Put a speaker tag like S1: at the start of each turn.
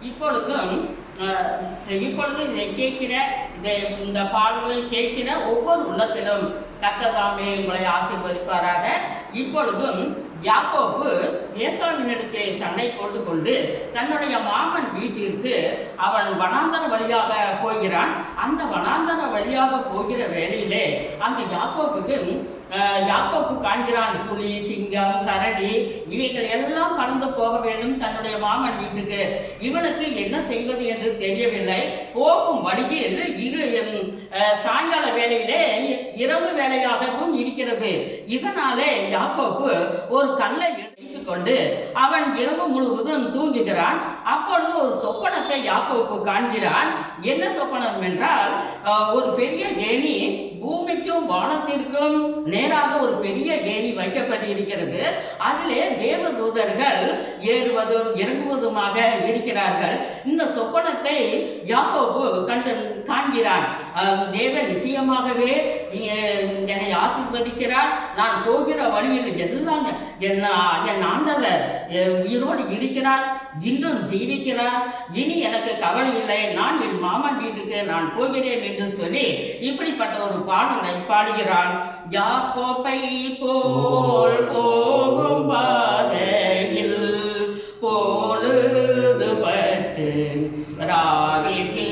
S1: இப்பொழுதும் இப்பொழுது இதை கேட்கிற இந்த பாடல்களை கேட்கிற ஒவ்வொரு உள்ளத்திலும் கர்த்தர் தாமே உங்களை ஆசீர்வதிப்பாராக. இப்பொழுதும் யாக்கோபு ஏசாவினிடத்திலே சண்டை போட்டுக்கொண்டு தன்னுடைய மாமன் வீட்டிற்கு அவன் வனாந்தர வழியாக போகிறான். அந்த வனாந்தர வழியாக போகிற வேளையிலே அந்த யாக்கோபு காண்கிறான் புலி, சிங்கம், கரடி இவைகள் எல்லாம் கடந்து போக வேண்டும் தன்னுடைய மாமன் வீட்டுக்கு. இவனுக்கு என்ன செய்வது என்று தெரியவில்லை. போகும் வழியில் சாயங்கால வேளையிலே இரவு வேளையாகவும் இருக்கிறது. இதனாலே யாக்கோபு ஒரு கல்லை கொண்டு அவன் இரவு முழுவதும் தூங்குகிறான். அப்பொழுது ஒரு சொப்பனத்தை யாக்கோபு காண்கிறான். என்ன சொப்பனம் என்றால், ஒரு பெரிய ஏணி பூமிக்கும் வானத்திற்கும் நேராக ஒரு பெரிய ஏணி வைக்கப்பட்டிருக்கிறது. அதிலே தேவதூதர்கள் ஏறுவதும் இறங்குவதுமாக இருக்கிறார்கள். இந்த சொப்பனத்தை யாக்கோபு காண்கிறான். தேவன் நிச்சயமாகவே என்னை ஆசீர்வதிக்கிறார். நான் போகிற வழியில் எல்லாம் என் ஆண்டவர் உயிரோடு இருக்கிறார், இன்றும் ஜீவிக்கிறார். இனி எனக்கு கவலை இல்லை, நான் என் மாமன் வீட்டுக்கு நான் போகிறேன் என்று சொல்லி இப்படிப்பட்ட ஒரு பாடலை பாடுகிறான். யாக்கோபை போல் போகும் பாதையில் பொழுது பட்டு ராவிற்கு